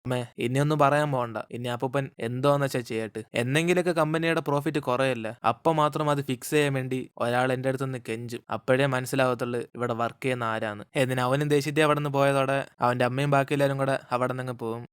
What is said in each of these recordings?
അമ്മേ ഇനിയൊന്നും പറയാൻ പോകണ്ട. ഇനി അപ്പൂപ്പൻ എന്തോന്ന് വെച്ചാ ചെയ്യട്ടെ. എന്നെങ്കിലൊക്കെ കമ്പനിയുടെ പ്രോഫിറ്റ് കുറയല്ലേ, അപ്പൊ മാത്രം അത് ഫിക്സ് ചെയ്യാൻ വേണ്ടി ഒരാൾ എന്റെ അടുത്തുനിന്ന് കെഞ്ചും. അപ്പോഴേ മനസ്സിലാവത്തുള്ളൂ ഇവിടെ വർക്ക് ചെയ്യുന്ന ആരാന്ന്. എന്നിന് അവനും ദേഷ്യത്തിൽ അവിടെ നിന്ന് പോയതോടെ അവന്റെ അമ്മയും ബാക്കി എല്ലാവരും കൂടെ അവിടെ നിന്ന് പോകും.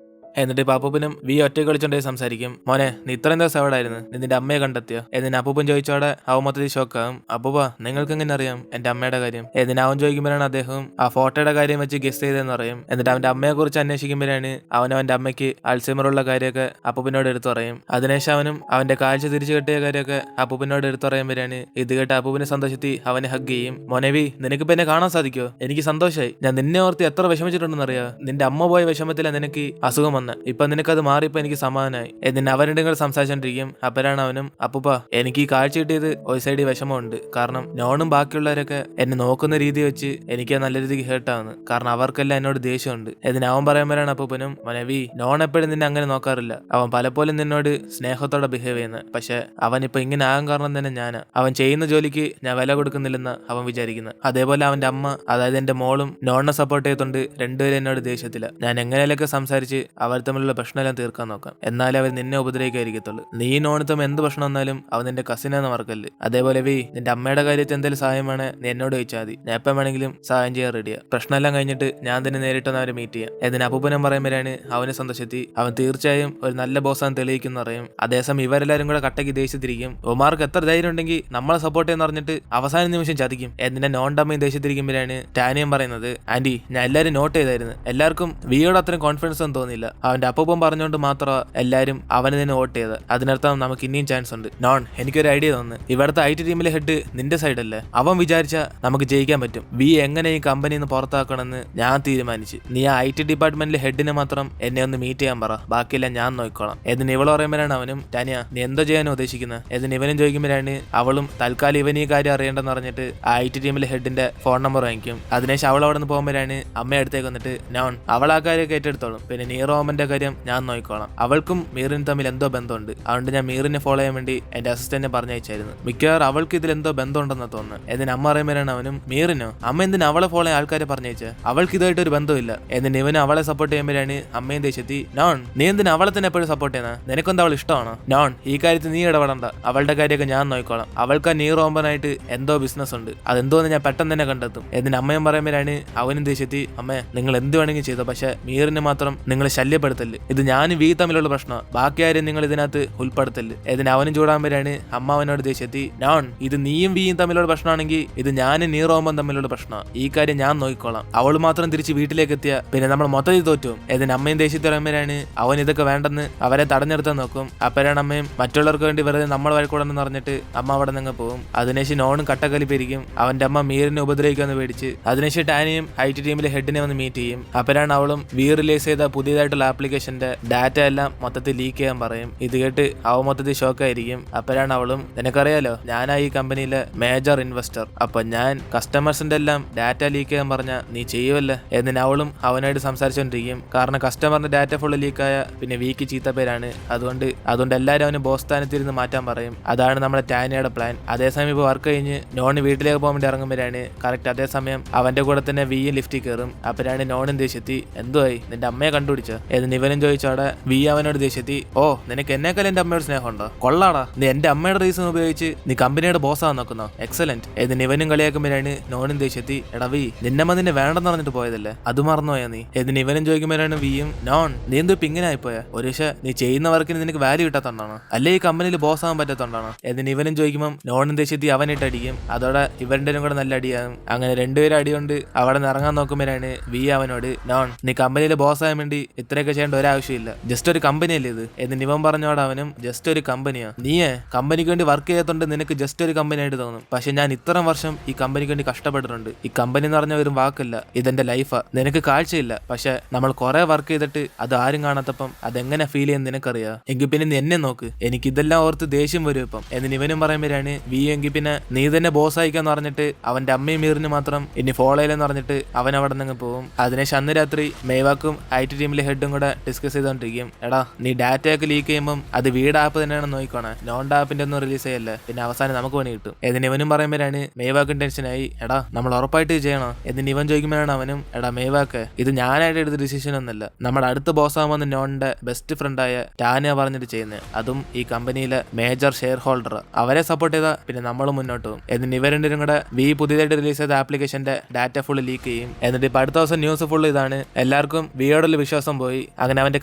എന്നിട്ട് ഇപ്പൊ അപ്പൂപ്പനും വി ഒറ്റയ്ക്ക് വിളിച്ചോണ്ടേ സംസാരിക്കും. മോനെ, നീ ഇത്രയും ദിവസം എവിടെയായിരുന്നു? നീ നിന്റെ അമ്മയെ കണ്ടെത്തിയോ? എന്നിന് അപ്പൂപ്പൻ ചോദിച്ചോടെ അവൻ മൊത്തത്തിൽ ഷോക്കാവും. അപ്പൂപ്പ, നിങ്ങൾക്ക് എങ്ങനെ അറിയാം എന്റെ അമ്മയുടെ കാര്യം? എന്നിന് അവൻ ചോദിക്കുമ്പോഴാണ് അദ്ദേഹം ആ ഫോട്ടോയുടെ കാര്യം വെച്ച് ഗസ് ചെയ്തെന്ന് പറയും. എന്നിട്ട് അവന്റെ അമ്മയെ കുറിച്ച് അന്വേഷിക്കുമ്പോഴാണ് അവന്റെ അമ്മയ്ക്ക് അൾസൈമറുള്ള കാര്യമൊക്കെ അപ്പൂപ്പനോട് എടുത്തു പറയും. അതിനുശേഷം അവനും അവന്റെ കാഴ്ച തിരിച്ചു കിട്ടിയ കാര്യമൊക്കെ അപ്പൂപ്പനോട് എടുത്തു പറയുമ്പോഴാണ് ഇത് കേട്ട് അപ്പൂപ്പനെ സന്തോഷത്തി അവനെ ഹഗ് ചെയ്യും. മോനെ വി, നിനക്കിപ്പോ എന്നെ കാണാൻ സാധിക്കോ? എനിക്ക് സന്തോഷമായി. ഞാൻ നിന്നെ ഓർത്ത് എത്ര വിഷമിച്ചിട്ടുണ്ടെന്ന് അറിയാം. നിന്റെ അമ്മ പോയ വിഷമത്തിലാണ് നിനക്ക് അസുഖം വന്നത്. ഇപ്പൊ നിനക്കത് മാറിയപ്പോ എനിക്ക് സമാധാനമായി. എന്നിട്ട് അവരുടെ കൂടെ സംസാരിച്ചോണ്ടിരിക്കും. അപ്പോഴാണ് അവനും അപ്പൂപ്പ, എനിക്ക് ഈ കാഴ്ച കിട്ടിയത് ഒരു സൈഡിൽ വിഷമമുണ്ട്. കാരണം നോണും ബാക്കിയുള്ളവരൊക്കെ എന്നെ നോക്കുന്ന രീതി വെച്ച് എനിക്ക് നല്ല രീതിക്ക് ഹേർട്ടാവുന്നു. കാരണം അവർക്കെല്ലാം എന്നോട് ദേഷ്യമുണ്ട്. എന്നിട്ട് അവൻ പറയുമ്പോഴാണ് അപ്പൂപ്പനും, മനവി, നോൺ എപ്പോഴും നിന്നെ അങ്ങനെ നോക്കാറില്ല. അവൻ പലപ്പോഴും നിന്നോട് സ്നേഹത്തോടെ ബിഹേവ് ചെയ്യുന്നത്. പക്ഷെ അവൻ ഇപ്പൊ ഇങ്ങനെ ആകാൻ കാരണം തന്നെ ഞാനാ. അവൻ ചെയ്യുന്ന ജോലിക്ക് ഞാൻ വില കൊടുക്കുന്നില്ലെന്ന് അവൻ വിചാരിക്കുന്നത്. അതേപോലെ അവന്റെ അമ്മ, അതായത് എന്റെ മോളും നോണിനെ സപ്പോർട്ട് ചെയ്തുകൊണ്ട് രണ്ടുപേരും എന്നോട് ദേഷ്യത്തില്ല. ഞാൻ എങ്ങനെയൊക്കെ സംസാരിച്ച് അവർ തമ്മിലുള്ള പ്രശ്നമെല്ലാം തീർക്കാൻ നോക്കാം. എന്നാലും അവർ നിന്നെ ഉപദ്രവിക്കാതിരിക്കത്തുള്ളൂ. നീ നോണിത്തം എന്ത് പ്രശ്നം വന്നാലും അവൻ നിന്റെ കസിനെന്ന് മറക്കല്ല്. അതേപോലെ വി, നിന്റെ അമ്മയുടെ കാര്യത്തിൽ എന്തെങ്കിലും സഹായം വേണേ നീ എന്നോട് ചോദിച്ചാൽ മതി. ഞാൻ എപ്പം വേണമെങ്കിലും സഹായം ചെയ്യാൻ റെഡിയാ. പ്രശ്നമെല്ലാം കഴിഞ്ഞിട്ട് ഞാൻ തന്നെ നേരിട്ടൊന്ന് അവരെ മീറ്റ് ചെയ്യാം. എന്നിന് അപ്പൂപ്പനം പറയുമ്പോഴാണ് അവനെ സന്തോഷത്തി അവൻ തീർച്ചയായും ഒരു നല്ല ബോസാന്ന് തെളിയിക്കുന്ന പറയും. അതേസമയം ഇവരെല്ലാരും കൂടെ കട്ടയ്ക്ക് ദേഷ്യത്തിരിക്കും. ഒമാർക്ക് എത്ര ധൈര്യം ഉണ്ടെങ്കിൽ നമ്മളെ സപ്പോർട്ട് ചെയ്യുന്ന പറഞ്ഞിട്ട് അവസാന നിമിഷം ചതിക്കും. എന്നിന്റെ നോണ്ടമ്മയും ദേഷ്യത്തിരിക്കുമ്പോഴാണ് ടാനിയം പറയുന്നത്, ആന്റി, ഞാൻ എല്ലാവരും നോട്ട് ചെയ്തായിരുന്നു. എല്ലാവർക്കും വിയോട് അത്രയും കോൺഫിഡൻസ് ഒന്നും തോന്നിയില്ല. അവന്റെ അപ്പൂപ്പൻ പറഞ്ഞുകൊണ്ട് മാത്രം എല്ലാരും അവന് തന്നെ വോട്ട് ചെയ്ത്. അതിനർത്ഥം നമുക്ക് ഇനിയും ചാൻസ് ഉണ്ട്. നോൺ, എനിക്കൊരു ഐഡിയ തോന്നുന്നു. ഇവിടുത്തെ IT ടീമിലെ ഹെഡ് നിന്റെ സൈഡല്ലേ? അവൻ വിചാരിച്ച നമുക്ക് ജയിക്കാൻ പറ്റും. വി എങ്ങനെ ഈ കമ്പനിയിൽ നിന്ന് പുറത്താക്കണമെന്ന് ഞാൻ തീരുമാനിച്ചു. നീ ആ IT ഡിപ്പാർട്ട്മെന്റിലെ ഹെഡിനെ മാത്രം എന്നെ ഒന്ന് മീറ്റ് ചെയ്യാൻ പറ, ബാക്കിയെല്ലാം ഞാൻ നോക്കിക്കോളാം. എന്നിന് ഇവൾ പറയുമ്പോഴാണ് അവനും, ടാനിയ, നീ എന്തോ ചെയ്യാനോ ഉദ്ദേശിക്കുന്നത്? എന്നിന് ഇവനും ചോദിക്കുമ്പോഴാണ് അവളും തൽക്കാലം ഇവൻ ഈ കാര്യം അറിയേണ്ടെന്ന് പറഞ്ഞിട്ട് ആ IT ടീമിലെ ഹെഡിന്റെ ഫോൺ നമ്പർ വാങ്ങിക്കും. അതിനുശേഷം അവൾ അവിടെ നിന്ന് പോകുമ്പോഴാണ് അമ്മ അടുത്തേക്ക് വന്നിട്ട്, നോൺ, അവൾ ആ കാര്യമൊക്കെ ഏറ്റെടുത്തോളും. പിന്നെ നീറോമന്റെ കാര്യം ഞാൻ നോക്കിക്കോളാം. അവൾക്കും മീറിനും തമ്മിൽ എന്തോ ബന്ധമുണ്ട്. അതുകൊണ്ട് ഞാൻ മീറിനെ ഫോളോ ചെയ്യാൻ വേണ്ടി എന്റെ അസിസ്റ്റന്റിനെ പറഞ്ഞയച്ചായിരുന്നു. മിക്കവാറും അവൾക്ക് ഇതിൽ എന്തോ ബന്ധമുണ്ടെന്ന് തോന്നുന്നു. എന്നിന് അമ്മ പറയുമ്പോഴാണ് അവനും, മീറിനോ? അമ്മ എന്തിനു അവളെ ഫോളോ ചെയ്യാൻ ആൾക്കാരെ പറഞ്ഞയച്ചത്? അവൾക്ക് ഇതായിട്ടൊരു ബന്ധമില്ല. എന്നിന് ഇവനും അവളെ സപ്പോർട്ട് ചെയ്യുമ്പോഴാണ് അമ്മയും ദേഷ്യത്തി, നോൺ, നീ എന്തിനാ അവളെ തന്നെ എപ്പോഴും സപ്പോർട്ട് ചെയ്യുന്നത്? നിനക്കെന്താ അവൾ ഇഷ്ടമാണോ? നോൺ, ഈ കാര്യത്തിൽ നീ ഇടപെടണ്ട. അവളുടെ കാര്യമൊക്കെ ഞാൻ നോക്കിക്കോളാം. അവൾക്ക് ആ നീറോമ്പനായിട്ട് എന്തോ ബിസിനസ് ഉണ്ട്. അതെന്തോന്ന് ഞാൻ പെട്ടെന്ന് തന്നെ കണ്ടെത്തും. എന്നിന് അമ്മയും പറയുമ്പോഴാണ് അവനും ദേഷ്യത്തി, അമ്മേ, നിങ്ങൾ എന്ത് വേണമെങ്കിലും ചെയ്തോ, പക്ഷെ മീറിനെ മാത്രം നിങ്ങൾ ശല്യപ്പെടുത്തല്. ഇത് ഞാനും വി തമ്മിലുള്ള പ്രശ്നം. ബാക്കി ആരും നിങ്ങൾ ഇതിനകത്ത് ഉൾപ്പെടുത്തല്. ഇതിന് അവനും ചൂടാകുമ്പോഴാണ് അമ്മ അവനോട് ദേഷ്യത്തി, നോൺ, ഇത് നീയും വിയും തമ്മിലുള്ള പ്രശ്നമാണെങ്കിൽ ഇത് ഞാനും നീറോമ്പൻ തമ്മിലുള്ള പ്രശ്നം. ഈ കാര്യം ഞാൻ നോക്കിക്കോളാം. അവൾ മാത്രം തിരിച്ച് വീട്ടിലേക്ക് എത്തിയ പിന്നെ നമ്മൾ മൊത്തത്തിൽ തോറ്റും. ഇതിന് അമ്മയും ദേഷ്യത്തിൽ പറയുമ്പോഴാണ് അവൻ ഇതൊക്കെ വേണ്ടെന്ന് അവരെ തടഞ്ഞെടുത്താൻ നോക്കും. അപ്പോഴാണ് അമ്മയും മറ്റുള്ളവർക്ക് വേണ്ടി വെറുതെ നമ്മൾ വഴക്കൂടെന്ന് പറഞ്ഞിട്ട് അമ്മ അവിടെ നിന്ന് പോകും. അതിനുശേഷം നോണും കട്ടക്കലിപ്പിരിക്കും. അവന്റെ അമ്മ മീറിനെ ഉപദ്രവിക്കാന്ന് പേടിച്ച്. അതിനുശേഷം ടാനിയും IT ടീമിലെ ഹെഡിനെ വന്ന് മീറ്റ് ചെയ്യും. അപ്പോഴാണ് അവളും വി റിലീസ് ചെയ്ത പുതിയതായിട്ടുള്ള ആപ്ലിക്കേഷന്റെ ഡാറ്റ എല്ലാം മൊത്തത്തിൽ ലീക്ക് ചെയ്യാൻ പറയും. ഇത് കേട്ട് അവ മൊത്തത്തിൽ ഷോക്കായിരിക്കും. അപ്പോഴാണ് അവളും, നിനക്കറിയാലോ, ഞാനാ ഈ കമ്പനിയിലെ മേജർ ഇൻവെസ്റ്റർ. അപ്പൊ ഞാൻ കസ്റ്റമേഴ്സിന്റെ എല്ലാം ഡാറ്റ ലീക്ക് ചെയ്യാൻ പറഞ്ഞ നീ ചെയ്യുമല്ലേ? എന്നിന് അവളും അവനായിട്ട് സംസാരിച്ചോണ്ടിരിക്കും. കാരണം കസ്റ്റമറിന്റെ ഡാറ്റ ഫുള്ള് ലീക്കായ പിന്നെ വിക്ക് ചീത്ത പേരാണ്. അതുകൊണ്ട് എല്ലാവരും അവന് ബോസ് സ്ഥാനത്തിരുന്ന് മാറ്റാൻ പറയും. അതാണ് നമ്മുടെ ടാനിയുടെ പ്ലാൻ. അതേസമയം ഇപ്പോൾ വർക്ക് കഴിഞ്ഞ് നോൺ വീട്ടിലേക്ക് പോകാൻ വേണ്ടി ഇറങ്ങുമ്പോഴാണ് കറക്റ്റ് അതേസമയം അവന്റെ കൂടെ തന്നെ വിയും ലിഫ്റ്റിൽ കയറും. അപ്പോഴാണ് നോണും ദേഷ്യത്തി, എന്തുവായി, നിന്റെ അമ്മയെ കണ്ടുപിടിച്ചോ? എന്നിന് ഇവനും ചോദിച്ചോടെ വി അവനോട് ദേഷ്യത്തി, ഓ, നിനക്ക് എന്നേക്കാൾ എന്റെ അമ്മയോട് സ്നേഹമുണ്ടോ? കൊള്ളാടാ, നീ എന്റെ അമ്മയുടെ റീസൺ ഉപയോഗിച്ച് നീ കമ്പനിയുടെ ബോസാന്ന് നോക്കുന്നോ? എക്സലന്റ്. എന്നിന് ഇവനും കളിയാക്കുമ്പോഴാണ് നോണും ദേഷ്യത്തി, എടാ വി, നിന്നമ്മ നിന്നെ വേണ്ടെന്ന് പറഞ്ഞിട്ട് പോയതല്ലേ, അത് മറന്നുപോയാ നീ? എന്നിന് ഇവനും ചോദിക്കുമ്പോഴാണ് വിയും, നോൺ, നീ എന്തോ ഇപ്പൊ ഇങ്ങനെ ആയിപ്പോയാ? ഒരു പക്ഷേ നീ ചെയ്യുന്ന വർക്കിന് നിനക്ക് വാല്യൂ കിട്ടാത്തോണ്ടാണോ? അല്ലെ ഈ കമ്പനിയിൽ ബോസ് ആവാൻ പറ്റാത്തോണ്ടാണോ? എന്നിന് ഇവനും ചോദിക്കുമ്പോൾ നോണും ദേഷ്യത്തി അവനിട്ട് അടിക്കും. അതോടെ ഇവരുടെ കൂടെ നല്ല അടിയാകും. അങ്ങനെ രണ്ടുപേരും അടികൊണ്ട് അവിടെ നിന്ന് ഇറങ്ങാൻ നോക്കുമ്പോഴാണ് വി അവനോട്, നോൺ, നീ കമ്പനിയിൽ ബോസ് ആകാൻ വേണ്ടി ഇത്രയൊക്കെ ചെയ്യേണ്ട ഒരാവശ്യമില്ല. ജസ്റ്റ് ഒരു കമ്പനിയല്ലേ ഇത്? എന്നിന് ഇവൻ പറഞ്ഞോട് അവനും, ജസ്റ്റ് ഒരു കമ്പനിയാ? നീയേ കമ്പനിക്ക് വേണ്ടി വർക്ക് ചെയ്യാത്തോണ്ട് നിനക്ക് ജസ്റ്റ് ഒരു കമ്പനി ആയിട്ട് തോന്നും. പക്ഷെ ഞാൻ ഇത്രയും വർഷം ഈ കമ്പനിക്ക് വേണ്ടി കഷ്ടപ്പെട്ടിട്ടുണ്ട്. ഈ കമ്പനി എന്ന് പറഞ്ഞ ഒരു വാക്കല്ല, ഇതെന്റെ ലൈഫാ. നിനക്ക് കാഴ്ചയില്ല, പക്ഷെ നമ്മൾ കുറെ വർക്ക് ചെയ്തിട്ട് അത് ആരും കാണാത്തപ്പം അതെങ്ങനെ ഫീൽ ചെയ്യുന്ന നിനക്കറിയാം. എങ്കിൽ പിന്നെ നീ എന്നെ നോക്ക്, എനിക്ക് ഇതെല്ലാം ഓർത്ത് ദേഷ്യം വരും ഇപ്പം. എന്നിന് ഇവനും പറയുമ്പോഴാണ് വി, എങ്കിൽ പിന്നെ നീ തന്നെ ബോസ് ആയിക്കാന്ന് പറഞ്ഞിട്ട് അവന്റെ അമ്മയും മീറിന് മാത്രം ഇനി ഫോളോ ചെയ്യില്ലെന്ന് പറഞ്ഞിട്ട് അവൻ അവിടെ നിന്ന് പോകും. അതിനുശേഷം അന്ന് രാത്രി മേവാക്കും IT ടീമിലെ ഹെഡും കൂടെ ഡിസ്കസ് ചെയ്തോണ്ടിരിക്കും. എടാ നീ ഡാറ്റയൊക്കെ ലീക്ക് ചെയ്യുമ്പോൾ അത് വീട് ആപ്പ് തന്നെയാണ് നോക്കിക്കോണേ, നോൺ ആപ്പിന്റെ ഒന്നും റിലീസ് ചെയ്യല്ലേ, പിന്നെ അവസാനം നമുക്ക് പണി കിട്ടും. എന്നിന് ഇവനും പറയുമ്പോഴാണ് മേവാക്കും ടെൻഷനായി. എടാ നമ്മൾ ഉറപ്പായിട്ട് ചെയ്യണോ എന്നിന് ഇവൻ ചോദിക്കുമ്പോഴാണ് അവനും, എടാ മേവാക്ക് ഇത് ഞാനായിട്ട് എടുത്ത ഡിസിഷൻ ഒന്നല്ല, നമ്മുടെ അടുത്ത ബോസ് ആവുന്ന നോണിന്റെ ബെസ്റ്റ് ഫ്രണ്ടായ ടാനിയ പറഞ്ഞിട്ട് ചെയ്യുന്നത്, അതും ഈ കമ്പനിയിലെ മേജർ ഷെയർ ഹോൾഡർ. അവരെ സപ്പോർട്ട് ചെയ്താ പിന്നെ നമ്മൾ മുന്നോട്ട് പോകും. എന്നിട്ട് ഇവർ രണ്ടും കൂടെ പുതിയതായിട്ട് റിലീസ് ചെയ്ത ആപ്ലിക്കേഷന്റെ ഡാറ്റ ഫുള്ള് ലീക്ക് ചെയ്യും. എന്നിട്ട് ഇപ്പൊ അടുത്ത ദിവസം ന്യൂസ് ഫുള്ള് ഇതാണ്, എല്ലാവർക്കും വിയോടുള്ള വിശ്വാസം പോയി. അങ്ങനെ അവന്റെ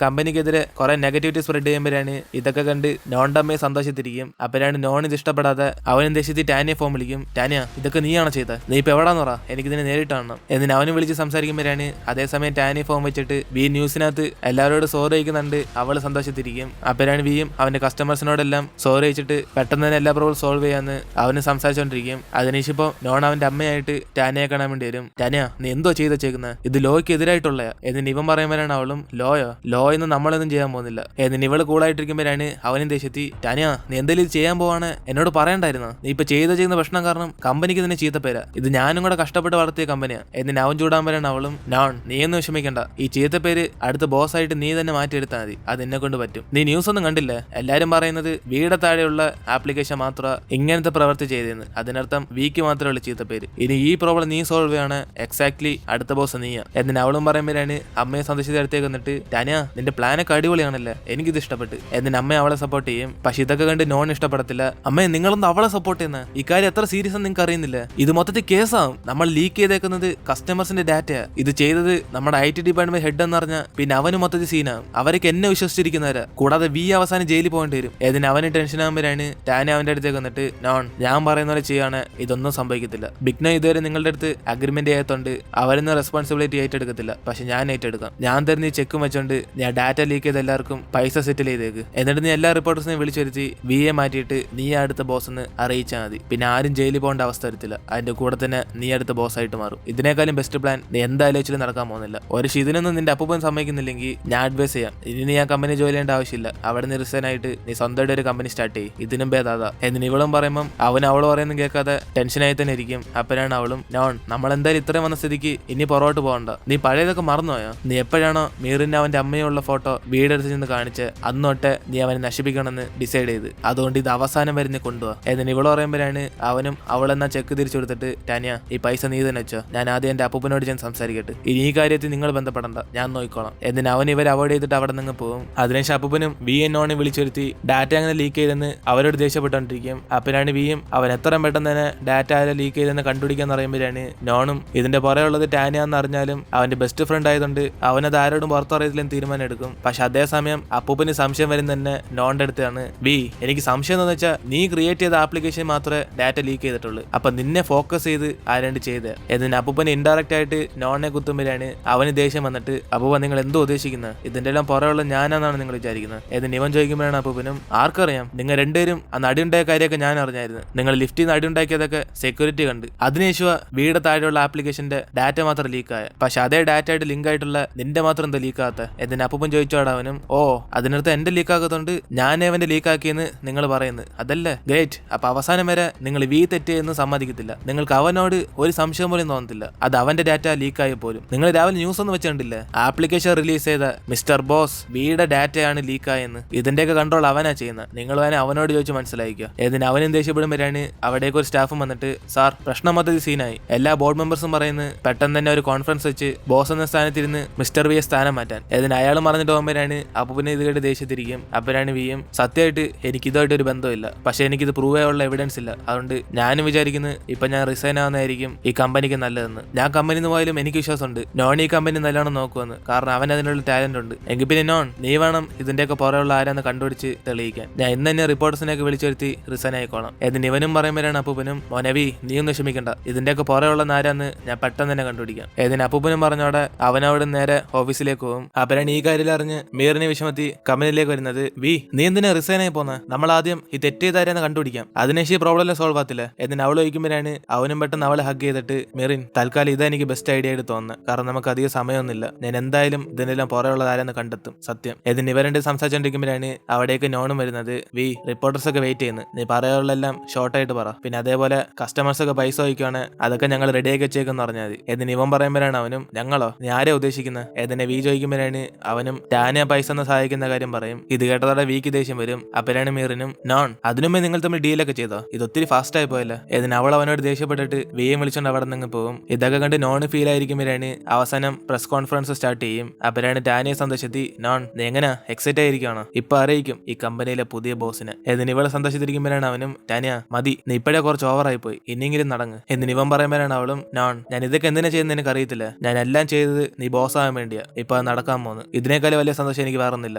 കമ്പനിക്കെതിരെ കുറെ നെഗറ്റിവിറ്റി സ്പ്രെഡ് ചെയ്യുമ്പോഴാണ് ഇതൊക്കെ കണ്ട് നോണിന്റെ അമ്മയെ സന്തോഷത്തിരിക്കും. അപ്പോഴാണ് നോൺ ഇത് ഇഷ്ടപ്പെടാതെ അവനും ദേശത്തി ടാനിയെ ഫോൺ വിളിക്കും. ടാനിയ ഇതൊക്കെ നീയാണോ ചെയ്തത്, നീ ഇപ്പൊ എവിടാന്ന് പറ, എനിക്കിതിനെ നേരിട്ട് കാണണം. എന്നിട്ട് അവനും വിളിച്ച് സംസാരിക്കുമ്പോഴാണ് അതേസമയം ടാനി ഫോൺ വെച്ചിട്ട് വി ന്യൂസിനകത്ത് എല്ലാവരോടും സോറി അയക്കുന്നുണ്ട്. അവള് സന്തോഷത്തിരിക്കും. അപ്പോഴാണ് വിയും അവന്റെ കസ്റ്റമേഴ്സിനോടെല്ലാം സോറി അയച്ചിട്ട് പെട്ടെന്ന് തന്നെ എല്ലാ പ്രോബ്ലം സോൾവ് ചെയ്യാന്ന് അവന് സംസാരിച്ചോണ്ടിരിക്കും. അതിനുശേഷം നോൺ അവന്റെ അമ്മയായിട്ട് ടാനിയെ കാണാൻ വേണ്ടി വരും. ടാനിയ നീ എന്തോ ചെയ്ത് വെച്ചേക്കുന്നത്, ഇത് ലോയ്ക്ക് എതിരായിട്ടുള്ള. എന്നിട്ട് ഇവൻ പറയുമ്പോഴാണ് അവളും ലോ എന്ന് നമ്മളൊന്നും ചെയ്യാൻ പോകുന്നില്ല. എന്നിട്ട് ഇവള് കൂളായിട്ടിരിക്കുമ്പോഴാണ് അവനും ദേശത്തി, ടാനിയ നീ എന്തെങ്കിലും ചെയ്യാൻ പോവാണ് എന്നോട് പറയണ്ടായിരുന്നു, നീ ഇപ്പൊ ചെയ്യുന്ന പ്രശ്നം കാരണം കമ്പനിക്ക് തന്നെ ചീത്തപ്പേരാ, ഇത് ഞാനും കൂടെ കഷ്ടപ്പെട്ട് വളർത്തിയ കമ്പനിയാ. എന്നിട്ട് അവൻ ചൂടാകുമ്പോഴാണ് അവളും, നോൺ നീ എന്ന് വിഷമിക്കണ്ട, ഈ ചീത്തപ്പേര് അടുത്ത ബോസ് ആയിട്ട് നീ തന്നെ മാറ്റിയെടുത്താൽ മതി, അത് എന്നെ കൊണ്ട് പറ്റും. നീ ന്യൂസ് ഒന്നും കണ്ടില്ലേ, എല്ലാരും പറയുന്നത് വീടെ താഴെയുള്ള ആപ്ലിക്കേഷൻ മാത്രം ഇങ്ങനത്തെ പ്രവൃത്തി ചെയ്തെന്ന്, അതിനർത്ഥം വീക്ക് മാത്രമേ ഉള്ളൂ ചീത്തപ്പേര്. ഇനി ഈ പ്രോബ്ലം നീ സോൾവ് ചെയ്യാണ്, എക്സാക്ട്ലി അടുത്ത ബോസ് നീയാ. എന്നിട്ട് അവളും പറയുമ്പോഴാണ് അമ്മയെ സന്ദർശിച്ച അടുത്തേക്ക് വന്നിട്ട്, ടാനിയ നിന്റെ പ്ലാനൊക്കെ അടിപൊളിയാണല്ലേ, എനിക്കിത് ഇഷ്ടപ്പെട്ട്. എന്നിട്ട് അമ്മ അവളെ സപ്പോർട്ട് ചെയ്യും. പക്ഷെ ഇതൊക്കെ കണ്ട് നോൺ ഇഷ്ടപ്പെടത്തില്ല. അമ്മയെ നിങ്ങളൊന്നും അവളെ സപ്പോർട്ട് ചെയ്യുന്ന ഇക്കാര്യം എത്ര സീരിയസ് എന്ന് നിങ്ങൾക്ക് അറിയുന്നില്ല, ഇത് മൊത്തത്തിൽ കേസാവും. നമ്മൾ ലീക്ക് ചെയ്തേക്കുന്നത് കസ്റ്റമേഴ്സിന്റെ ഡാറ്റയാ, ഇത് ചെയ്തത് നമ്മുടെ IT ഡിപ്പാർട്ട്മെന്റ് ഹെഡ് എന്ന് പറഞ്ഞാൽ പിന്നെ അവന് മൊത്തത്തിൽ സീനാവും. അവർക്ക് എന്നെ വിശ്വസിച്ചിരിക്കുന്നവരാ, കൂടാതെ വി അവസാനം ജയിലിൽ പോകേണ്ടി വരും. ഏതിന് അവന് ടെൻഷൻ ആകുമ്പോഴാണ് ടാനി അവന്റെ അടുത്തേക്ക് വന്നിട്ട്, നോൺ ഞാൻ പറയുന്ന പോലെ ചെയ്യാണ്, ഇതൊന്നും സംഭവിക്കത്തില്ല. ബിഗ്നോ ഇതുവരെ നിങ്ങളുടെ അടുത്ത് അഗ്രിമെന്റ് ചെയ്യാത്തോണ്ട് അവരൊന്നും റെസ്പോൺസിബിലിറ്റി ഏറ്റെടുക്കത്തില്ല, പക്ഷെ ഞാൻ ഏറ്റെടുക്കാം. ഞാൻ തരുന്ന ഈ ചെക്കും വെച്ചോണ്ട് ഞാൻ ഡാറ്റ ലീക്ക് ചെയ്ത് എല്ലാവർക്കും പൈസ സെറ്റിൽ ചെയ്തേക്ക്. എന്നിട്ട് നീ എല്ലാ റിപ്പോർട്ടേഴ്സിനെയും വിളിച്ചു വരുത്തി വിയെ മാറ്റിയിട്ട് നീ അടുത്ത ബോസ് എന്ന് അറിയിച്ചാൽ മതി. പിന്നെ ആരും ജയിലിൽ പോകേണ്ട അവസ്ഥ വരത്തില്ല. അതിന്റെ കൂടെ തന്നെ നീ അടുത്ത ബോസ് ആയിട്ട് മാറും. ഇതിനേക്കാളും ബെസ്റ്റ് പ്ലാൻ നീ എന്തായാലും വെച്ചിട്ട് നടക്കാൻ പോകുന്നില്ല. ഒരു ഇതിനൊന്നും നിന്റെ അപ്പൂപ്പൻ സമ്മതിക്കുന്നില്ലെങ്കിൽ ഞാൻ അഡ്വൈസ് ചെയ്യാം, ഇനി നീ ആ കമ്പനി ജോലി ചെയ്യേണ്ട ആവശ്യമില്ല. അവിടെ നിന്ന് റിസൈൻ ആയിട്ട് നീ സ്വന്തമായിട്ട് ഒരു കമ്പനി സ്റ്റാർട്ട് ചെയ്യും, ഇതിനും ഭേദാതാ. എന്നിട്ട് ഇവളും പറയുമ്പോൾ അവള് പറയുന്നത് കേൾക്കാതെ ടെൻഷനായി തന്നെ ഇരിക്കും. അപ്പോഴാണ് അവളും, നോൺ നമ്മൾ എന്തായാലും ഇത്രയും വന്ന സ്ഥിതിക്ക് ഇനി പുറകോട്ട് പോകണ്ട, നീ പഴയതൊക്കെ മറന്നുപോയോ, നീ എപ്പോഴാണോ മീറിന് അവന്റെ അമ്മയുള്ള ഫോട്ടോ വീടെടുത്ത് ചെന്ന് കാണിച്ച് അന്നോട്ടെ നീ അവനെ നശിപ്പിക്കണമെന്ന് ഡിസൈഡ് ചെയ്ത്, അതുകൊണ്ട് ഇത് അവസാനം വരെ നീ കൊണ്ടുപോവാ. എന്നിട്ട് ഇവള് പറയുമ്പോഴാണ് അവനും അവളെന്നാ ചെക്ക് തിരിച്ചു കൊടുത്തിട്ട്, ടാനിയ ഈ പൈസ നീ തന്നെ വെച്ചോ, ഞാൻ ആദ്യം എന്റെ അപ്പൂപ്പനോട് ഞാൻ സംസാരിക്കട്ടെ, ഇനി ഈ കാര്യത്തിൽ നിങ്ങൾ ബന്ധപ്പെടണ്ട, ഞാൻ നോക്കിക്കോളാം. എന്നിട്ട് അവൻ ഇവർ അവോയ്ഡ് ചെയ്തിട്ട് അവിടെ നിന്ന് പോകും. അതിനുശേഷം അപ്പൂപ്പനും വിയെ നോണെ വിളിച്ചു വരുത്തി ഡാറ്റ അങ്ങനെ ലീക്ക് ചെയ്തെന്ന് അവരോട് ദേഷ്യപ്പെട്ടുകൊണ്ടിരിക്കും. അപ്പോഴാണ് വിയും അവൻ എത്രയും പെട്ടെന്ന് തന്നെ ഡാറ്റ ആരെ ലീക്ക് ചെയ്തെന്ന് കണ്ടുപിടിക്കാൻ പറയുമ്പോഴാണ് നോണും ഇതിന്റെ പുറയുള്ളത് ടാനിയാന്ന് അറിഞ്ഞാലും അവന്റെ ബെസ്റ്റ് ഫ്രണ്ട് ആയതുകൊണ്ട് അവനത് ആരോടും പുറത്തറിയത്തില്ലെന്ന് തീരുമാനം എടുക്കും. പക്ഷെ അതേസമയം അപ്പൂപ്പന് സംശയം വരും തന്നെ നോണിന്റെ അടുത്താണ്. വി എനിക്ക് സംശയം എന്താണെന്ന് വെച്ചാൽ നീ ക്രിയേറ്റ് ചെയ്ത ആപ്ലിക്കേഷൻ മാത്രമേ ഡാറ്റ ലീക്ക് ചെയ്തിട്ടുള്ളൂ, അപ്പൊ നിന്നെ ഫോക്കസ് ചെയ്ത് ആരാണ്ട് ചെയ്ത്. എന്നിട്ട് അപ്പൂപ്പന് ഇൻഡയറക്റ്റ് ആയിട്ട് നോണിനെ കുത്തുമ്പോഴാണ് അവന് ദേഷ്യം വന്നിട്ട്, അപ്പൂപ്പ നിങ്ങൾ എന്തോ ഉദ്ദേശിക്കുന്നത്, ഇതിന്റെ എല്ലാം പുറയുള്ള ഞാനാണെന്നാണ് നിങ്ങൾ വിചാരിക്കുന്നത്. എന്നിട്ട് ഇവൻ ചോദിക്കുമ്പോഴാണ് അപ്പൂപ്പനും, ആർക്കറിയാം, നിങ്ങൾ രണ്ടുപേരും അന്ന് അടിയുണ്ടായ കാര്യമൊക്കെ ഞാൻ അറിഞ്ഞായിരുന്നു, നിങ്ങൾ ലിഫ്റ്റിൽ നിന്ന് അടിയുണ്ടാക്കിയതൊക്കെ സെക്യൂരിറ്റി കണ്ട്, അതിനുശേഷം വീട് താഴെയുള്ള ആപ്ലിക്കേഷന്റെ ഡാറ്റ മാത്രം ലീക്കായ, പക്ഷെ അതേ ഡാറ്റ ആയിട്ട് ലിങ്ക് ആയിട്ടുള്ള നിന്റെ മാത്രം എന്താ ലീക്കാത്ത. എന്നിട്ട് അപ്പൂപ്പൻ ചോദിച്ചോടാ അവനും, ഓ അതിനടുത്ത് എന്റെ ലീക്കാക്കത്തോണ്ട് ഞാനേ അവന്റെ ലീക്കാക്കിയെന്ന് നിങ്ങൾ പറയുന്നത്, അതല്ലേ ഗ്രേറ്റ്. അപ്പൊ അവസാനം വരെ നിങ്ങൾ വി തെറ്റെന്ന് സമ്മതിക്കത്തില്ല, നിങ്ങൾക്ക് അവനോട് ഒരു സംശയം പോലും തോന്നത്തില്ല, അത് അവന്റെ ഡാറ്റ ലീക്കായി പോലും. നിങ്ങൾ രാവിലെ ന്യൂസ് ഒന്നും വെച്ചിട്ടില്ലേ, ആപ്ലിക്കേഷൻ റിലീസ് ചെയ്ത മിസ്റ്റർ ബോസ് വീടെ ഡാറ്റയാണ് ലീക്കായെന്ന്, ഇതിന്റെയൊക്കെ കൺട്രോൾ അവനാ ചെയ്യുന്നത്, നിങ്ങൾ വേണേ അവനോട് ചോദിച്ച് മനസ്സിലാക്കുക. എന്നിട്ട് അവനും ദേഷ്യപ്പെടുമ്പോഴാണ് അവിടേക്ക് ഒരു സ്റ്റാഫും വന്നിട്ട്, സാർ പ്രശ്നം മൊത്തത്തിൽ സീനായി, എല്ലാ ബോർഡ് മെമ്പേഴ്സും പറയുന്നത് പെട്ടെന്ന് തന്നെ ഒരു കോൺഫറൻസ് വെച്ച് ബോസ് എന്ന സ്ഥാനത്തിരുന്ന് മിസ്റ്റർ വിയെ സ്ഥാനം മാറ്റാൻ. ഇതിന് അയാൾ പറഞ്ഞിട്ട് പോകുമ്പോഴാണ് അപ്പൂപ്പനെ ഇത് കേട്ട് ദേഷ്യത്തിരിക്കും. അപ്പോഴാണ് വിയും, സത്യമായിട്ട് എനിക്ക് ഇതുമായിട്ട് ഒരു ബന്ധമില്ല, പക്ഷെ എനിക്കിത് പ്രൂവ് ചെയ്യാനുള്ള എവിഡൻസ് ഇല്ല, അതുകൊണ്ട് ഞാനും വിചാരിക്കുന്നത് ഇപ്പൊ ഞാൻ റിസൈൻ ആവുന്നതായിരിക്കും ഈ കമ്പനിക്ക് നല്ലതെന്ന്. ഞാൻ കമ്പനിന്ന് പോയാലും എനിക്ക് വിശ്വാസമുണ്ട് നോൺ ഈ കമ്പനി നല്ലോണം നോക്കുമെന്ന്, കാരണം അവൻ അതിനുള്ള ടാലന്റ് ഉണ്ട്. എങ്കിൽ പിന്നെ നോൺ നീ വേണം ഇതിന്റെയൊക്കെ പുറയുള്ള ആരാന്ന് കണ്ടുപിടിച്ച് തെളിയിക്കാൻ. ഞാൻ ഇന്ന് തന്നെ റിപ്പോർട്ടേഴ്സിനെയൊക്കെ വിളിച്ചു വരുത്തി റിസൈൻ ആയിക്കോളാം. എന്നിട്ട് ഇവനും പറയുമ്പോഴാണ് അപ്പൂപ്പനും, മോനവി നീ ഒന്നും വിഷമിക്കണ്ട, ഇതിന്റെയൊക്കെ പുറയുള്ള ആരാന്ന് ഞാൻ പെട്ടെന്ന് തന്നെ കണ്ടുപിടിക്കാം. ഏതിന് അപ്പൂപ്പനും പറഞ്ഞോടെ അവനവിടെ നേരെ ഓഫീസിലേക്ക് പോകും. അപ്പരാണ് ഈ കാര്യം അറിഞ്ഞ് മീറിനെ വിഷമത്തി കമ്പനിയിലേക്ക് വരുന്നത്. വി നീ എന്തിനാ റിസൈൻ ആയി പോന്നെ, നമ്മൾ ആദ്യം ഈ തെറ്റ് ചെയ്താരെന്ന് കണ്ടുപിടിക്കാം, അതിനേശം ഈ പ്രോബ്ലം സോൾവ് ആകത്തില്ല. എന്നിട്ട് അവൾ ചോദിക്കുമ്പോഴാണ് അവനും പെട്ടെന്ന് അവളെ ഹഗ് ചെയ്തിട്ട്, മീറിൻ തൽക്കാലം ഇതെനിക്ക് ബെസ്റ്റ് ഐഡിയ ആയിട്ട് തോന്നുന്നത്, കാരണം നമുക്ക് അധികം സമയമൊന്നുമില്ല, ഞാൻ എന്തായാലും ഇതിനെല്ലാം പുറയുള്ള ആരെന്ന് കണ്ടെത്തും സത്യം. എന്നിട്ട് ഇവരുടെ സംസാരിച്ചോണ്ടിരിക്കുമ്പോഴാണ് അവിടേക്ക് നോണും വരുന്നത്. വി റിപ്പോർട്ടേഴ്സ് ഒക്കെ വെയിറ്റ് ചെയ്യുന്നു, നീ പറയാനുള്ളെല്ലാം ഷോർട്ടായിട്ട് പറ, പിന്നെ അതേപോലെ കസ്റ്റമേഴ്സ് ഒക്കെ പൈസ ചോദിക്കുവാണ് അതൊക്കെ ഞങ്ങൾ റെഡിയാക്കി വെച്ചേക്കെന്ന് പറഞ്ഞാൽ മതി. എന്നിട്ട് ഇവൻ പറയുമ്പോഴാണ് അവനും, ഞങ്ങളോ നീ ആരെ ഉദ്ദേശിക്കുന്നത്. ഏതിനെ വി ചോദിക്കുമ്പോഴാണ് ചോദിക്കുമ്പോഴാണ് അവനും ടാനിയ പൈസ ഒന്ന് സഹായിക്കുന്ന കാര്യം പറയും. ഇത് കേട്ടതോടെ വീക്ക് ദേഷ്യം വരും. അപ്പോഴാണ് മീറിനും നോൺ അതിനുമ്പേ നിങ്ങൾ തമ്മിൽ ഡീലൊക്കെ ചെയ്തോ, ഇത് ഒത്തിരി ഫാസ്റ്റ് ആയി പോയല്ലോ. ഇതിന് അവൾ അവനോട് ദേഷ്യപ്പെട്ടിട്ട് വിയെ വിളിച്ചോണ്ട് അവിടെ നിന്ന് പോകും. ഇതൊക്കെ കണ്ട് നോൺ ഫീൽ ആയിരിക്കുമ്പോഴാണ് അവസാനം പ്രസ് കോൺഫറൻസ് സ്റ്റാർട്ട് ചെയ്യും. അപ്പോഴാണ് ടാനിയെ സന്ദേശത്തി നോൺ നീ എങ്ങനെ എക്സൈറ്റ് ആയിരിക്കുകയാണോ, ഇപ്പൊ അറിയിക്കും ഈ കമ്പനിയിലെ പുതിയ ബോസിനെ. എന്നിന് ഇവളെ സന്ദർശിച്ചിരിക്കുമ്പോഴാണ് അവനും ടാനിയ മതി നീ ഇപ്പോഴേ കുറച്ച് ഓവറായി പോയി, ഇനിയെങ്കിലും നടങ്ങ്. എന്നിന് ഇവൻ പറയുമ്പോഴാണ് അവളും നോൺ ഞാൻ ഇതൊക്കെ എന്തിനാ ചെയ്യുന്നത് എനിക്ക് അറിയത്തില്ല, ഞാൻ എല്ലാം ചെയ്തത് നീ ബോസ് ആവാൻ വേണ്ടിയാ, ഇപ്പൊ അത് നടക്കാൻ പോകുന്നു, ഇതിനേക്കാളും വലിയ സന്തോഷം എനിക്ക് വേറൊന്നില്ല.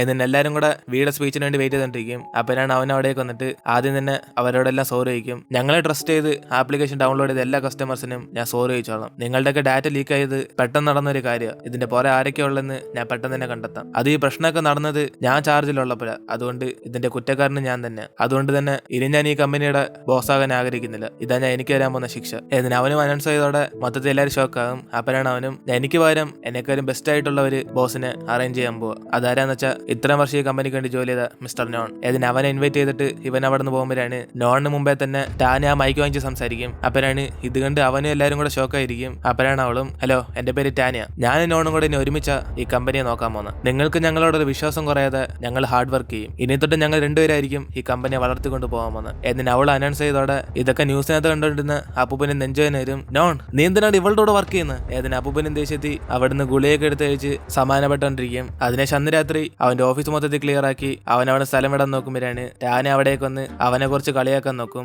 എന്നിട്ട് എല്ലാവരും കൂടെ വീട് സ്പീച്ചിന് വേണ്ടി വെയിറ്റ് ചെയ്തോണ്ടിരിക്കും. അപ്പോഴാണ് അവൻ അവിടേക്ക് വന്നിട്ട് ആദ്യം തന്നെ അവരോടെല്ലാം സോറി ചോദിക്കും. ഞങ്ങളെ ട്രസ്റ്റ് ചെയ്ത് ആപ്ലിക്കേഷൻ ഡൗൺലോഡ് ചെയ്ത എല്ലാ കസ്റ്റമേഴ്സിനും ഞാൻ സോറി ചോദിച്ചോളാം. നിങ്ങളുടെയൊക്കെ ഡാറ്റ ലീക്ക് ആയത് പെട്ടെന്ന് നടന്ന ഒരു കാര്യം, ഇതിന്റെ പുറകെ ആരൊക്കെയുള്ളതെന്ന് ഞാൻ പെട്ടെന്ന് തന്നെ കണ്ടെത്താം. അത് ഈ പ്രശ്നമൊക്കെ നടന്നത് ഞാൻ ചാർജിലുള്ളപ്പോഴാണ്, അതുകൊണ്ട് ഇതിന്റെ കുറ്റക്കാരന് ഞാൻ തന്നെ. അതുകൊണ്ട് തന്നെ ഇനി ഞാൻ ഈ കമ്പനിയുടെ ബോസ് ആകാൻ ആഗ്രഹിക്കുന്നില്ല, ഇതാ ഞാൻ എനിക്ക് തരാൻ പോകുന്ന ശിക്ഷ. എന്നിട്ട് അവനും അനൗൺസ് ചെയ്തോടെ മൊത്തത്തിൽ എല്ലാവരും ഷോക്കാകും. അപ്പോഴാണ് അവനും എനിക്ക് പകരം എന്നെക്കാരും ബെസ്റ്റ് ആയിട്ടുള്ള ഒരു ബോസിനെ അറേഞ്ച് ചെയ്യാൻ പോവുക. അതാരാന്ന് വെച്ചാൽ ഇത്രയും വർഷം ഈ കമ്പനിക്ക് വേണ്ടി ജോലി ചെയ്ത മിസ്റ്റർ നോൺ. ഇതിന് അവനെ ഇൻവൈറ്റ് ചെയ്തിട്ട് ഇവൻ അവിടെ നിന്ന് പോകുമ്പോഴാണ് നോണിന് മുമ്പേ തന്നെ ടാനിയ മൈക്ക് വാങ്ങിച്ച് സംസാരിക്കും. അപ്പോഴാണ് ഇത് കണ്ട് അവനും എല്ലാവരും കൂടെ ഷോക്കായിരിക്കും. അപ്പോഴാണ് അവളും ഹലോ എന്റെ പേര് ടാനിയ, ഞാനും നോണും കൂടെ ഇനി ഒരുമിച്ച ഈ കമ്പനിയെ നോക്കാൻ പോകുന്നത്. നിങ്ങൾക്ക് ഞങ്ങളോടൊരു വിശ്വാസം കുറയാതെ ഞങ്ങൾ ഹാർഡ് വർക്ക് ചെയ്യും, ഇനി തൊട്ട് ഞങ്ങൾ രണ്ടുപേരായിരിക്കും ഈ കമ്പനിയെ വളർത്തിക്കൊണ്ട് പോകാൻ പോകുന്നത്. എന്നിട്ട് അവൾ അനൗൺസ് ചെയ്തോടെ ഇതൊക്കെ ന്യൂസിനകത്ത് കണ്ടുകൊണ്ടിരുന്ന അപ്പൂപ്പനും നെഞ്ചോനും വരും. നോൺ നീ എന്തിനാണ് ഇവളുടെ കൂടെ വർക്ക് ചെയ്യുന്നത്? ഏതിന് അപ്പൂപ്പനും ദേഷ്യത്തി അവിടുന്ന് ഗുളിയൊക്കെ എടുത്ത് കഴിച്ച് സമാനപ്പെട്ടുകൊണ്ടിരിക്കും. അതിനെ അന്ന് രാത്രി അവന്റെ ഓഫീസ് മൊത്തത്തിൽ ക്ലിയർ ആക്കി അവനവിടെ സ്ഥലം വിടാൻ നോക്കുമ്പോഴാണ് ടാനി അവിടേക്ക് വന്ന് അവനെ കുറിച്ച് കളിയാക്കാൻ നോക്കും.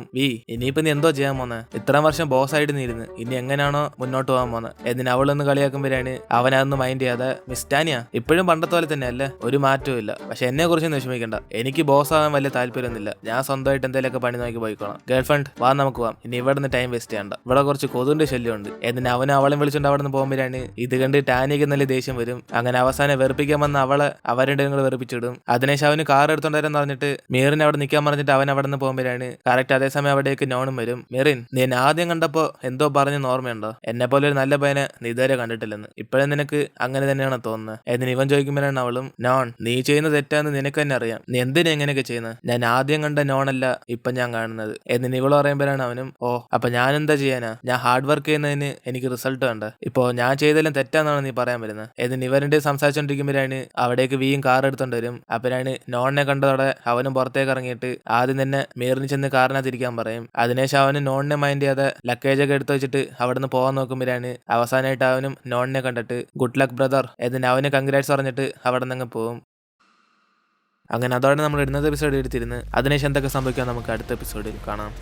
ഇനിയിപ്പോ നീ എന്തോ ചെയ്യാൻ പോന്നെ, ഇത്രയും വർഷം ബോസ് ആയിട്ട് നീ ഇരുന്ന് ഇനി എങ്ങനെയാണോ മുന്നോട്ട് പോകാൻ പോകുന്നത്. എന്നിട്ട് അവളൊന്ന് കളിയാക്കുമ്പോഴാണ് അവനതൊന്നും മൈൻഡ് ചെയ്യാതെ മിസ് ടാനിയ ഇപ്പോഴും പണ്ടത്തെ പോലെ തന്നെ അല്ലേ, ഒരു മാറ്റവും ഇല്ല, പക്ഷെ എന്നെ കുറിച്ച് വിഷമിക്കണ്ട, എനിക്ക് ബോസ് ആവാൻ വലിയ താല്പര്യമൊന്നുമില്ല, ഞാൻ സ്വന്തമായിട്ട് എന്തെങ്കിലുമൊക്കെ പണി നോക്കി പോയിക്കോളാം. ഗേൾ ഫ്രണ്ട് വാ നമുക്ക് പോവാം, ഇനി ഇവിടെ നിന്ന് ടൈം വേസ്റ്റ് ചെയ്യണ്ട, ഇവിടെ കുറച്ച് കൊതുവിന്റെ ശല്യമുണ്ട്. എന്നിട്ട് അവനും അവളെ വിളിച്ചുകൊണ്ട് അവിടെ നിന്ന് പോകുമ്പോഴാണ് ഇത് കണ്ട് ടാനിക്ക് നല്ല ദേഷ്യം വരും. അങ്ങനെ അവസാനം വെറുപ്പിക്കാൻ വന്ന അവളെ അവരുടെ കൂടെ വെറുപ്പിച്ചിടും. അതിനുശേഷം അവന് കാർ എടുത്തോണ്ടാരെന്ന് പറഞ്ഞിട്ട് മീറിനെ അവിടെ നിൽക്കാൻ പറഞ്ഞിട്ട് അവൻ അവിടെ നിന്ന് പോകുമ്പോഴാണ് കറക്റ്റ് അതേസമയം അവിടേക്ക് നോണും വരും. മീറിൻ നീ എന്നെ ആദ്യം കണ്ടപ്പോ എന്തോ പറഞ്ഞെന്ന് ഓർമ്മയുണ്ടോ, എന്നെ പോലെ ഒരു നല്ല പയ്യനെ നീ ഇതുവരെ കണ്ടിട്ടില്ലെന്ന്, ഇപ്പോഴും നിനക്ക് അങ്ങനെ തന്നെയാണ് തോന്നുന്നത്. എന്നിട്ട് ഇവൻ ചോദിക്കുമ്പോഴാണ് അവളും നോൺ നീ ചെയ്യുന്ന തെറ്റാന്ന് നിനക്ക് തന്നെ അറിയാം, നീ എന്തിനാ എങ്ങനെയൊക്കെ ചെയ്യുന്നത്, ഞാൻ ആദ്യം കണ്ട നോണല്ല ഇപ്പൊ ഞാൻ കാണുന്നത്. എന്നിട്ട് ഇവള് പറയുമ്പോഴാണ് അവനും ഓ അപ്പൊ ഞാൻ എന്താ ചെയ്യാനാ, ഞാൻ ഹാർഡ് വർക്ക് ചെയ്യുന്നതിന് എനിക്ക് റിസൾട്ട് വേണ്ട, ഇപ്പോ ഞാൻ ചെയ്തതെല്ലാം തെറ്റാന്നാണ് നീ പറയാൻ വരുന്നത്. എന്നിട്ട് ഇവരുടെ സംസാരിച്ചോണ്ടിരിക്കുമ്പോഴാണ് അവിടേക്ക് വീയും കാർ എടുത്തോണ്ട് വരും. അപ്പോഴാണ് നോണിനെ കണ്ടതോടെ അവനും പുറത്തേക്ക് ഇറങ്ങിയിട്ട് ആദ്യം തന്നെ മീറിന് ചെന്ന് കാറിനകത്തിരിക്കാൻ പറയും. അതിനുശേഷം അവന് നോണിനെ മൈൻഡ് ചെയ്യാതെ ലക്കേജ് ഒക്കെ എടുത്തു വെച്ചിട്ട് അവിടെ നിന്ന് പോകാൻ നോക്കുമ്പോഴാണ് അവസാനമായിട്ട് അവനും നോണിനെ കണ്ടിട്ട് ഗുഡ് ലക്ക് ബ്രദർ എന്നിട്ട് അവന് കൺഗ്രാറ്റ്സ് പറഞ്ഞിട്ട് അവിടെ നിന്ന് പോകും. അങ്ങനെ അതോടെ നമ്മൾ ഇടുന്നത് എപ്പിസോഡ് എടുത്തിരുന്ന് അതിനുശേഷം എന്തൊക്കെ സംഭവിക്കാൻ നമുക്ക് അടുത്ത എപ്പിസോഡിൽ കാണാം.